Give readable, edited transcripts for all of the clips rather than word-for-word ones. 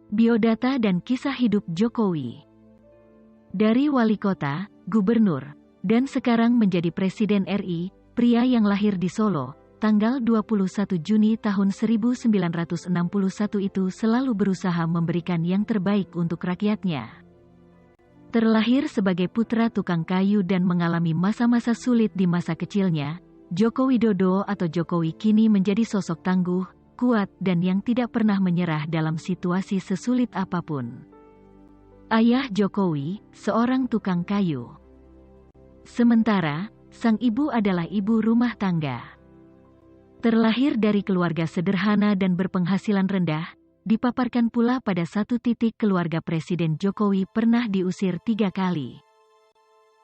Biodata dan kisah hidup Jokowi. Dari wali kota, gubernur, dan sekarang menjadi Presiden RI, pria yang lahir di Solo, tanggal 21 Juni tahun 1961 itu selalu berusaha memberikan yang terbaik untuk rakyatnya. Terlahir sebagai putra tukang kayu dan mengalami masa-masa sulit di masa kecilnya, Joko Widodo atau Jokowi kini menjadi sosok tangguh, kuat dan yang tidak pernah menyerah dalam situasi sesulit apapun. Ayah Jokowi, seorang tukang kayu. Sementara, sang ibu adalah ibu rumah tangga. Terlahir dari keluarga sederhana dan berpenghasilan rendah, dipaparkan pula pada satu titik keluarga Presiden Jokowi pernah diusir 3 kali.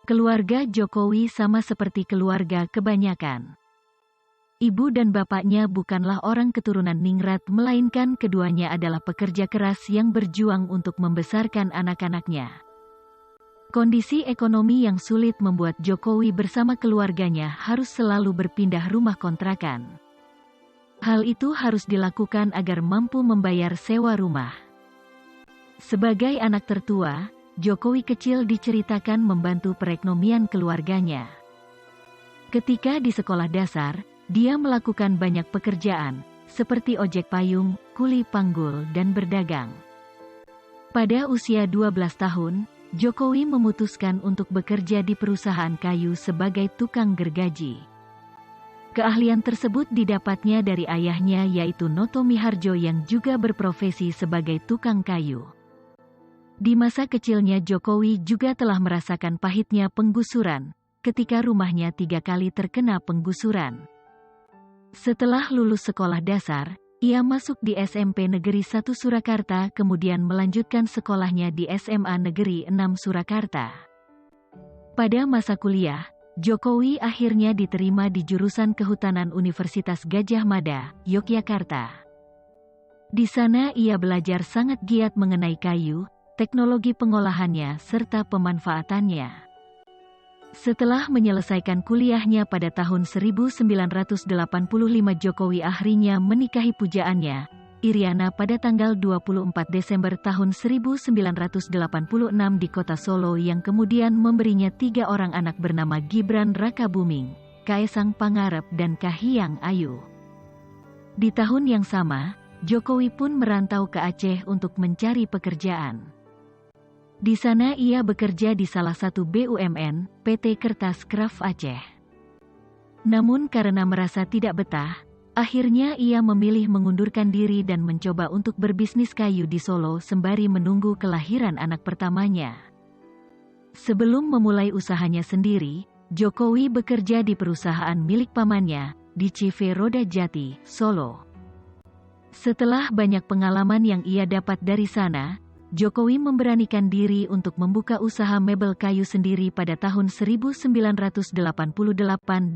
Keluarga Jokowi sama seperti keluarga kebanyakan. Ibu dan bapaknya bukanlah orang keturunan ningrat, melainkan keduanya adalah pekerja keras yang berjuang untuk membesarkan anak-anaknya. Kondisi ekonomi yang sulit membuat Jokowi bersama keluarganya harus selalu berpindah rumah kontrakan. Hal itu harus dilakukan agar mampu membayar sewa rumah. Sebagai anak tertua, Jokowi kecil diceritakan membantu perekonomian keluarganya. Ketika di sekolah dasar, dia melakukan banyak pekerjaan, seperti ojek payung, kuli panggul dan berdagang. Pada usia 12 tahun, Jokowi memutuskan untuk bekerja di perusahaan kayu sebagai tukang gergaji. Keahlian tersebut didapatnya dari ayahnya, yaitu Noto Miharjo, yang juga berprofesi sebagai tukang kayu. Di masa kecilnya Jokowi juga telah merasakan pahitnya penggusuran, ketika rumahnya 3 kali terkena penggusuran. Setelah lulus sekolah dasar, ia masuk di SMP Negeri 1 Surakarta, kemudian melanjutkan sekolahnya di SMA Negeri 6 Surakarta. Pada masa kuliah, Jokowi akhirnya diterima di jurusan Kehutanan Universitas Gadjah Mada, Yogyakarta. Di sana ia belajar sangat giat mengenai kayu, teknologi pengolahannya serta pemanfaatannya. Setelah menyelesaikan kuliahnya pada tahun 1985, Jokowi akhirnya menikahi pujaannya, Iriana, pada tanggal 24 Desember tahun 1986 di kota Solo, yang kemudian memberinya 3 orang anak bernama Gibran Rakabuming, Kaesang Pangarep dan Kahiyang Ayu. Di tahun yang sama, Jokowi pun merantau ke Aceh untuk mencari pekerjaan. Di sana ia bekerja di salah satu BUMN, PT Kertas Kraft Aceh. Namun karena merasa tidak betah, akhirnya ia memilih mengundurkan diri dan mencoba untuk berbisnis kayu di Solo sembari menunggu kelahiran anak pertamanya. Sebelum memulai usahanya sendiri, Jokowi bekerja di perusahaan milik pamannya, di CV Roda Jati, Solo. Setelah banyak pengalaman yang ia dapat dari sana, Jokowi memberanikan diri untuk membuka usaha mebel kayu sendiri pada tahun 1988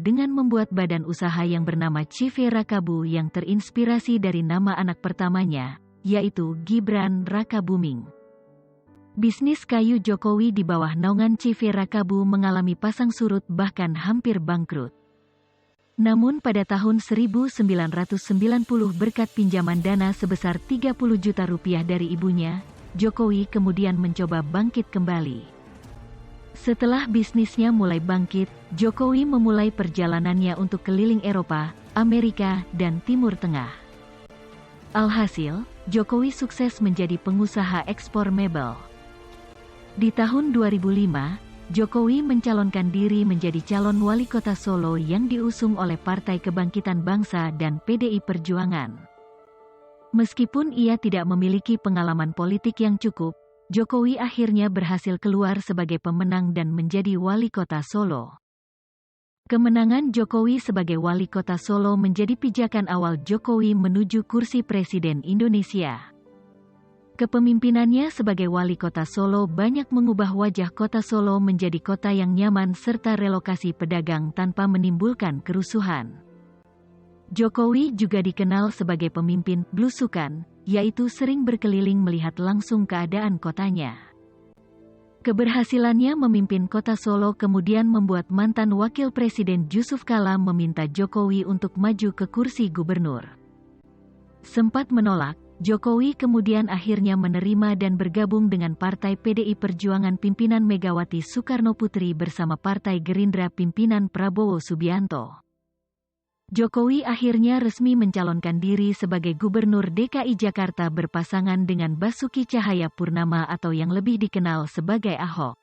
dengan membuat badan usaha yang bernama CV Rakabu yang terinspirasi dari nama anak pertamanya, yaitu Gibran Rakabuming. Bisnis kayu Jokowi di bawah naungan CV Rakabu mengalami pasang surut, bahkan hampir bangkrut. Namun pada tahun 1990 berkat pinjaman dana sebesar 30 juta rupiah dari ibunya, Jokowi kemudian mencoba bangkit kembali. Setelah bisnisnya mulai bangkit, Jokowi memulai perjalanannya untuk keliling Eropa, Amerika, dan Timur Tengah. Alhasil, Jokowi sukses menjadi pengusaha ekspor mebel. Di tahun 2005, Jokowi mencalonkan diri menjadi calon wali kota Solo yang diusung oleh Partai Kebangkitan Bangsa dan PDI Perjuangan. Meskipun ia tidak memiliki pengalaman politik yang cukup, Jokowi akhirnya berhasil keluar sebagai pemenang dan menjadi wali kota Solo. Kemenangan Jokowi sebagai wali kota Solo menjadi pijakan awal Jokowi menuju kursi Presiden Indonesia. Kepemimpinannya sebagai wali kota Solo banyak mengubah wajah kota Solo menjadi kota yang nyaman serta relokasi pedagang tanpa menimbulkan kerusuhan. Jokowi juga dikenal sebagai pemimpin blusukan, yaitu sering berkeliling melihat langsung keadaan kotanya. Keberhasilannya memimpin kota Solo kemudian membuat mantan Wakil Presiden Yusuf Kala meminta Jokowi untuk maju ke kursi gubernur. Sempat menolak, Jokowi kemudian akhirnya menerima dan bergabung dengan Partai PDI Perjuangan pimpinan Megawati Soekarnoputri bersama Partai Gerindra pimpinan Prabowo Subianto. Jokowi akhirnya resmi mencalonkan diri sebagai Gubernur DKI Jakarta berpasangan dengan Basuki Cahayapurnama atau yang lebih dikenal sebagai Ahok.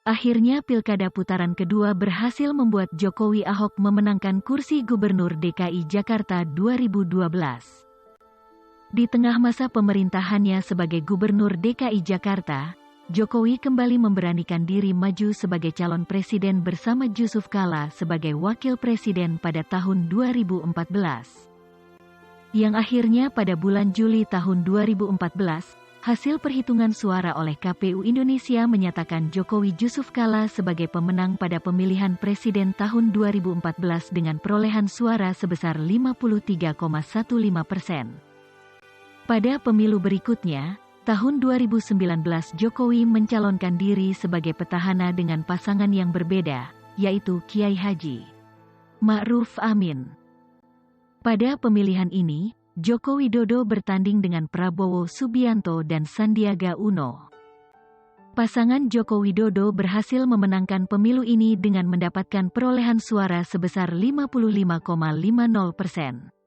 Akhirnya pilkada putaran kedua berhasil membuat Jokowi Ahok memenangkan kursi Gubernur DKI Jakarta 2012. Di tengah masa pemerintahannya sebagai Gubernur DKI Jakarta, Jokowi kembali memberanikan diri maju sebagai calon presiden bersama Jusuf Kalla sebagai wakil presiden pada tahun 2014. Yang akhirnya pada bulan Juli tahun 2014, hasil perhitungan suara oleh KPU Indonesia menyatakan Jokowi Jusuf Kalla sebagai pemenang pada pemilihan presiden tahun 2014 dengan perolehan suara sebesar 53,15%. Pada pemilu berikutnya, tahun 2019 Jokowi mencalonkan diri sebagai petahana dengan pasangan yang berbeda, yaitu Kiai Haji Ma'ruf Amin. Pada pemilihan ini, Joko Widodo bertanding dengan Prabowo Subianto dan Sandiaga Uno. Pasangan Joko Widodo berhasil memenangkan pemilu ini dengan mendapatkan perolehan suara sebesar 55,50%.